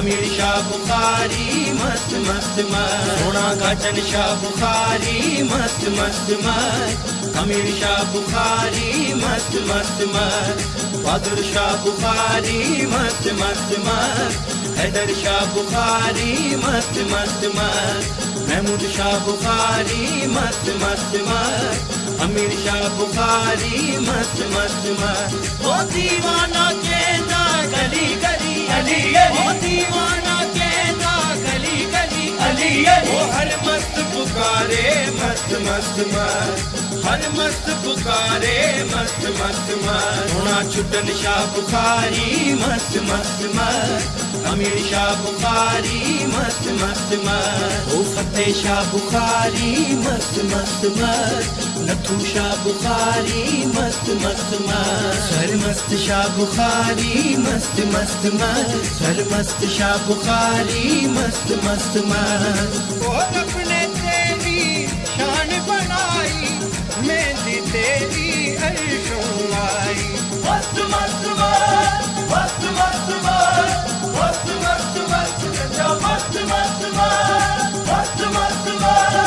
अमीर शाह बुखारी मस्त मस्त मस्त, सोना घाटन शाह बुखारी मस्त मस्त मस्त, अमीर शाह बुखारी मस्त मस्त मस्त, बहादुर शाह बुखारी मस्त मस्त मस्त, हैदर शाह बुखारी मस्त मस्त मस्त, महमूद शाह बुखारी मस्त मस्त मस्त, अमीर शाह बुखारी मस्त मस्त मस्त। वो दीवाना कहता गली गली अली अली, वो दीवाना कहता गली गली अली अली, वो हर मस्त पुकारे मस्त मस्त मस्त, हर मस्त पुकारे मस्त मस्त मस्त, सोना छुटन शाह बुखारी मस्त मस्त मस्त, अमीर शाह बुखारी मस्त मस्त मस्त, ओ फतेह शाह बुखारी मस्त मस्त मस्त, नथू शाह बुखारी मस्त मस्त मस्त, सरमस्त शाह बुखारी मस्त मस्त मस्त, सरमस्त शाह बुखारी मस्त मस्त मस्त। और अपने तेरी शान बनाई, मेहंदी तेरी अर्शों आई, मस्त मस्त मस्त, मस्त मस्त मस्त, मस्त मस्त मस्त, गंजा मस्त मस्त मस्त, मस्त मस्त मस्त,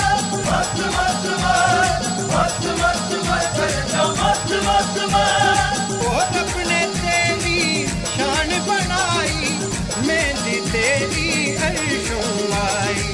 मस्त मस्त मस्त, मस्त मस्त मस्त, गंजा मस्त मस्त मस्त। और अपने तेरी शान बनाई, मेहंदी तेरी अर्शों आई,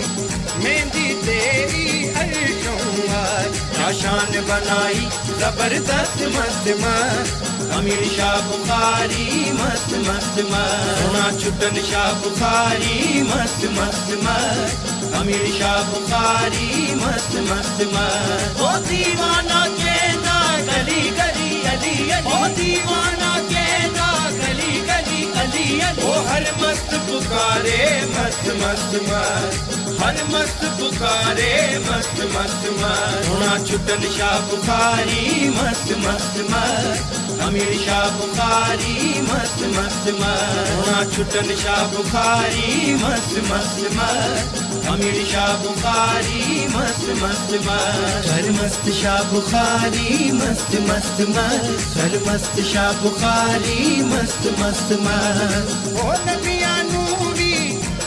मेहंदी तेरी अर्शों आई, क्या शान बनाई जबरदस्त मस्त मस्त, अमीर शाह बुखारी मस्त मस्त मस्त, सोना छुटन शाह बुखारी मस्त मस्त मस्त, अमीर शाह बुखारी मस्त मस्त मस्त, ओ दीवाना कहता गली गली अली अली, ओ दीवाना कहता गली गली अली अली, ओ हर मस्त पुकारे मस्त मस्त मस्त, हर मस्त पुकारे मस्त मस्त मस्त, सोना छुटन शाह बुखारी मस्त मस्त मस्त, अमीर शाह बुखारी मस्त मस्त मस्त, सोना छुटन शाह बुखारी मस्त मस्त मस्त, अमीर शाह बुखारी मस्त मस्त मस्त, सरमस्त शाह बुखारी मस्त मस्त मस्त, सरमस्त शाह बुखारी मस्त मस्त मस्त। ओ नबिया नूरी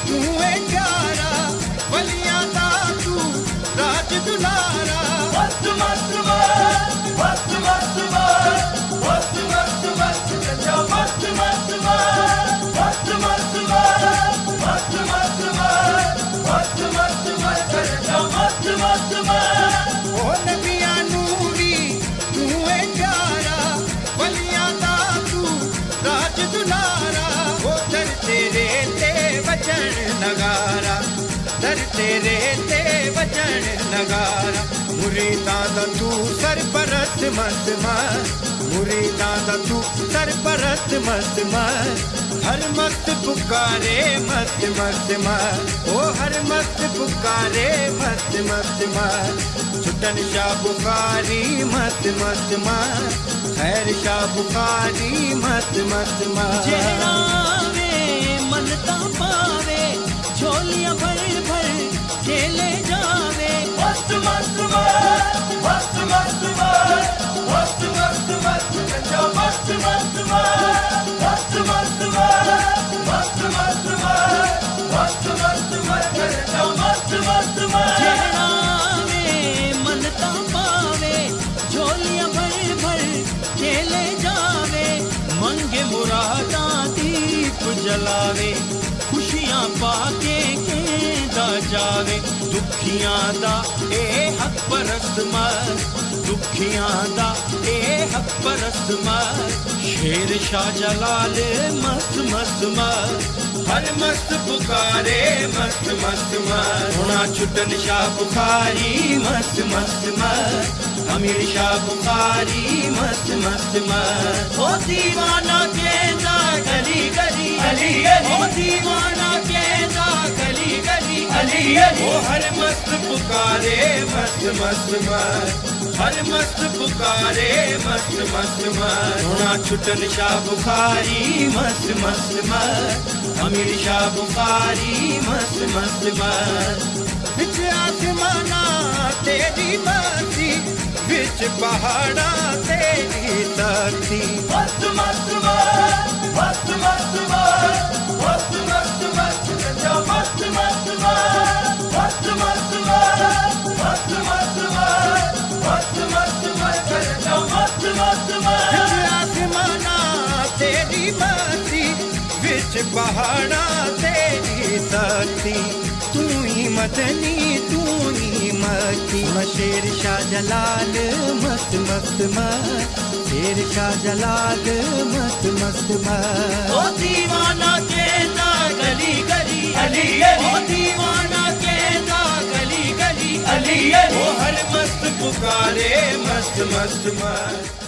तू है प्यारा, वलिया दा तू राज दुलारा, मस्त मस्त मस्त, मस्त मस्त मस्त, मस्त मस्त मस्त, गंजा मस्त मस्त मस्त, मस्त मस्त मस्त, मस्त मस्त मस्त, मस्त मस्त मस्त, गंजा मस्त मस्त मस्त। ओ नबिया नूरी तू है प्यारा, वलिया दा तू राज दुलारा, ओ दर तेरे ते वचन नगारा, दर तेरे ते वचन नगारा, मुरीदां दा तू सरपरस्त मस्त मस्त, मुरीदां दा तू सरपरस्त मस्त मस्त, हर मस्त पुकारे मस्त मस्त मस्त, ओ हर मस्त पुकारे मस्त मस्त मस्त, छुटन शाह बुखारी मस्त मस्त मस्त, खैर शाह बुखारी मस्त मस्त मस्त। जेरावे मनता पावे, झोलियां भर भर खेले जावे, मस्त मस्त मस्त, मस्त मस्त मस्त, मस्त मस्त मस्त, गंजा मस्त मस्त मस्त, मस्त मस्त मस्त, मस्त मस्त मस्त, मस्त मस्त मस्त, गंजा मस्त मस्त मस्त। जेरावे मनता पावे, झोलियां भर भर खेले जावे, मंगे मुरादा दीप जलावे, खुशियां पाके केंदा जावे, दुखियां दा ए हक परस्त मस्त, दुखियां दा ए हक परस्त मस्त, शेर शाह जलाल मस्त मस्त मस्त, हर मस्त पुकारे मस्त मस्त मस्त, सोना छुटन शाह बुखारी मस्त मस्त मस्त, अमीर शाह बुखारी मस्त मस्त मस्त, ओ दीवाना कहता गली गली अली अली, ओ दीवाना कहता गली गली अली अली, ओ हर मस्त पुकारे मस्त मस्त मस्त, हर मस्त पुकारे मस्त मस्त मस्त, सोना छुटन शाह बुखारी मस्त मस्त मस्त, अमीर शाह बुखारी मस्त मस्त मस्त। बिच आसमाना तेरी मस्ती, बिच पहाड़ा तेरी धरती, मस्त मस्त मस्त, मस्त मस्त मस्त, मस्त मस्त मस्त, पहाड़ा तेरी शक्ति, तू ही मदनी तू ही मस्ती। शेर शाह जलाल मस्त मस्त मस्त, शेर शाह जलाल मस्त मस्त मस्त। ओ दीवाना कहता गली गली अली अली, ओ दीवाना कहता गली गली अली अली, वो हर मस्त पुकारे मस्त मस्त मस्त।